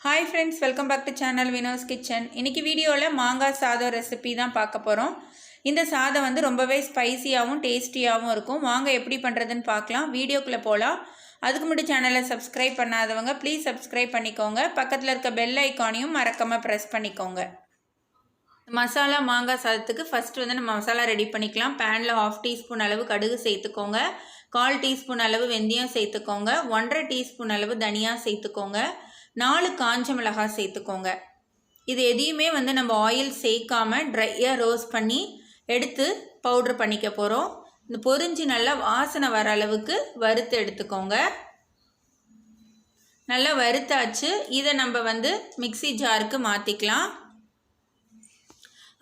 Hi friends, welcome back to channel Vinod's Kitchen. இன்னைக்கு வீடியோல மாங்காய் சாதம் ரெசிபி தான் பார்க்க போறோம். இந்த சாதம் வந்து ரொம்பவே ஸ்பைசியாவும் டேஸ்டியாவும் இருக்கும். வாங்க எப்படி பண்றதுன்னு பார்க்கலாம். வீடியோக்குள்ள போலாம். அதுக்கு முன்னாடி சேனலை சப்ஸ்கிரைப் பண்ணாதவங்க ப்ளீஸ் சப்ஸ்கிரைப் பண்ணிக்கோங்க. பக்கத்துல இருக்க பெல் ஐகானையும் மறக்காம பிரஸ் பண்ணிக்கோங்க. மசாலா மாங்காய் சாதத்துக்கு ஃபர்ஸ்ட் வந்து நம்ம மசாலா ரெடி பண்ணிக்கலாம். பேன்ல 1/2 டீஸ்பூன் அளவு கடுகு சேர்த்துக்கோங்க. 1/4 டீஸ்பூன் அளவு வெந்தயம் சேர்த்துக்கோங்க. 1/2 டீஸ்பூன் அளவு தனியா சேர்த்துக்கோங்க. 4 காஞ்ச மிளகாய் சேர்த்துக்கோங்க. இது எதையுமே வந்து நம்ம ஆயில் சேர்க்காம ட்ரையாக ரோஸ்ட் பண்ணி எடுத்து பவுட்ரு பண்ணிக்க போகிறோம். இந்த பொரிஞ்சு நல்லா வாசனை வர அளவுக்கு வறுத்து எடுத்துக்கோங்க. நல்லா வறுத்தாச்சு. இதை நம்ம வந்து மிக்ஸி ஜாருக்கு மாற்றிக்கலாம்.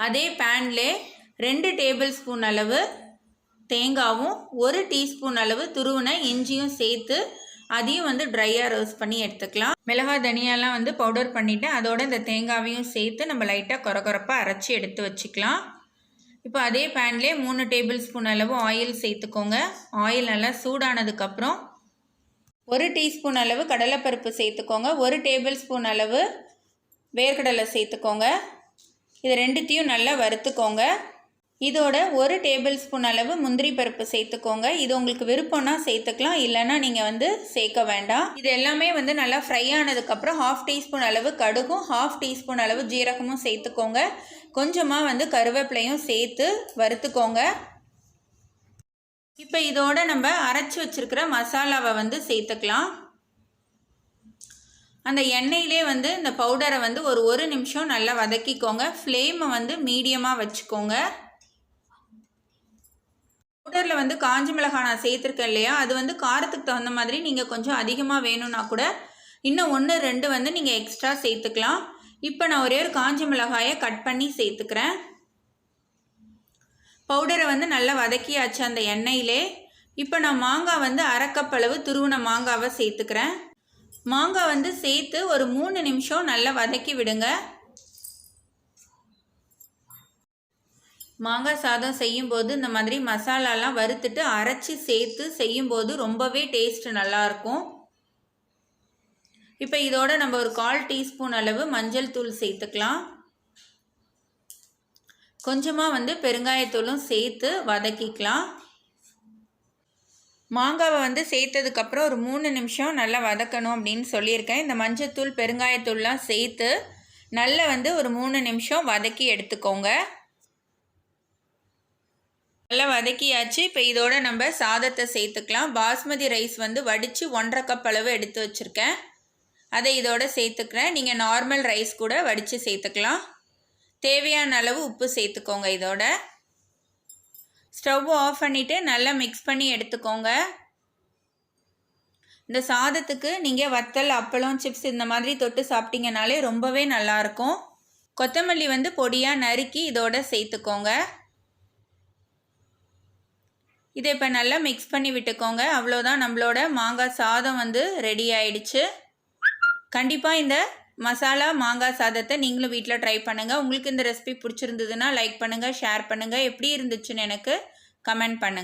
அதே பேன்லே 2 டேபிள் ஸ்பூன் அளவு தேங்காவும் 1 டீஸ்பூன் அளவு துருவின இஞ்சியும் சேர்த்து அதையும் வந்து ட்ரையாக ரோஸ்ட் பண்ணி எடுத்துக்கலாம். மிளகாய் தனியாலாம் வந்து பவுடர் பண்ணிவிட்டு அதோட இந்த தேங்காவையும் சேர்த்து நம்ம லைட்டாக கொரகொரப்பாக அரைச்சி எடுத்து வச்சுக்கலாம். இப்போ அதே பேன்லேயே 3 டேபிள் ஸ்பூன் அளவு ஆயில் சேர்த்துக்கோங்க. ஆயில் நல்லா சூடானதுக்கப்புறம் 1 டீஸ்பூன் அளவு கடலைப்பருப்பு சேர்த்துக்கோங்க. 1 டேபிள் ஸ்பூன் அளவு வேர்க்கடலை சேர்த்துக்கோங்க. இது ரெண்டுத்தையும் நல்லா வறுத்துக்கோங்க. இதோட 1 டேபிள் ஸ்பூன் அளவு முந்திரி பருப்பு சேர்த்துக்கோங்க. இது உங்களுக்கு விருப்பம்னா சேர்த்துக்கலாம், இல்லைன்னா நீங்கள் வந்து சேர்க்க வேண்டாம். இது எல்லாமே வந்து நல்லா ஃப்ரை ஆனதுக்கப்புறம் 1/2 டீஸ்பூன் அளவு கடுகும் 1/2 டீஸ்பூன் அளவு ஜீரகமும் சேர்த்துக்கோங்க. கொஞ்சமாக வந்து கருவேப்பிலையும் சேர்த்து வறுத்துக்கோங்க. இப்போ இதோட நம்ம அரைச்சி வச்சிருக்கிற மசாலாவை வந்து சேர்த்துக்கலாம். அந்த எண்ணெயிலே வந்து இந்த பவுடரை வந்து ஒரு நிமிஷம் நல்லா வதக்கிக்கோங்க. ஃப்ளேமை வந்து மீடியமாக வச்சுக்கோங்க. பவுடரில் வந்து காஞ்ச மிளகாய் நான் சேர்த்துருக்கேன் இல்லையா, அது வந்து காரத்துக்கு தகுந்த மாதிரி நீங்கள் கொஞ்சம் அதிகமாக வேணும்னா கூட இன்னும் 1-2 வந்து நீங்கள் எக்ஸ்ட்ரா சேர்த்துக்கலாம். இப்போ நான் ஒரே ஒரு காஞ்ச மிளகாயை கட் பண்ணி சேர்த்துக்கிறேன். பவுடரை வந்து நல்லா வதக்கியாச்சு அந்த எண்ணெயிலே. இப்போ நான் மாங்காய் வந்து 1/2 கப் அளவு துருவின மாங்காவை சேர்த்துக்கிறேன். மாங்காய் வந்து சேர்த்து ஒரு 3 நிமிஷம் நல்லா வதக்கி விடுங்க. மாங்காய் சாதம் செய்யும்போது இந்த மாதிரி மசாலாலாம் வறுத்துட்டு அரைச்சி சேர்த்து செய்யும்போது ரொம்பவே டேஸ்ட் நல்லாயிருக்கும். இப்போ இதோட நம்ம ஒரு 1/4 டீஸ்பூன் அளவு மஞ்சள் தூள் சேர்த்துக்கலாம். கொஞ்சமாக வந்து பெருங்காயத்தூளும் சேர்த்து வதக்கிக்கலாம். மாங்காவை வந்து சேர்த்ததுக்கப்புறம் ஒரு 3 நிமிஷம் நல்லா வதக்கணும் அப்படின்னு சொல்லியிருக்கேன். இந்த மஞ்சத்தூள் பெருங்காயத்தூள்லாம் சேர்த்து நல்லா வந்து ஒரு 3 நிமிஷம் வதக்கி எடுத்துக்கோங்க. நல்லா வதக்கியாச்சு. இப்போ இதோட நம்ம சாதத்தை சேர்த்துக்கலாம். பாஸ்மதி ரைஸ் வந்து வடித்து 1/2 கப் அளவு எடுத்து வச்சுருக்கேன். அதை இதோட சேர்த்துக்கிறேன். நீங்கள் நார்மல் ரைஸ் கூட வடித்து சேர்த்துக்கலாம். தேவையான அளவு உப்பு சேர்த்துக்கோங்க. இதோட ஸ்டவ் ஆஃப் பண்ணிவிட்டு நல்லா மிக்ஸ் பண்ணி எடுத்துக்கோங்க. இந்த சாதத்துக்கு நீங்கள் வத்தல், அப்பளம், சிப்ஸ் இந்த மாதிரி தொட்டு சாப்பிட்டீங்கனாலே ரொம்பவே நல்லாயிருக்கும். கொத்தமல்லி வந்து பொடியாக நறுக்கி இதோட சேர்த்துக்கோங்க. இதை இப்போ நல்லா மிக்ஸ் பண்ணி விட்டுக்கோங்க. அவ்வளோதான், நம்மளோட மாங்காய் சாதம் வந்து ரெடி ஆயிடுச்சு. கண்டிப்பாக இந்த மசாலா மாங்காய் சாதத்தை நீங்களும் வீட்டில் ட்ரை பண்ணுங்கள். உங்களுக்கு இந்த ரெசிபி பிடிச்சிருந்ததுன்னா லைக் பண்ணுங்கள், ஷேர் பண்ணுங்கள். எப்படி இருந்துச்சுன்னு எனக்கு கமெண்ட் பண்ணுங்கள்.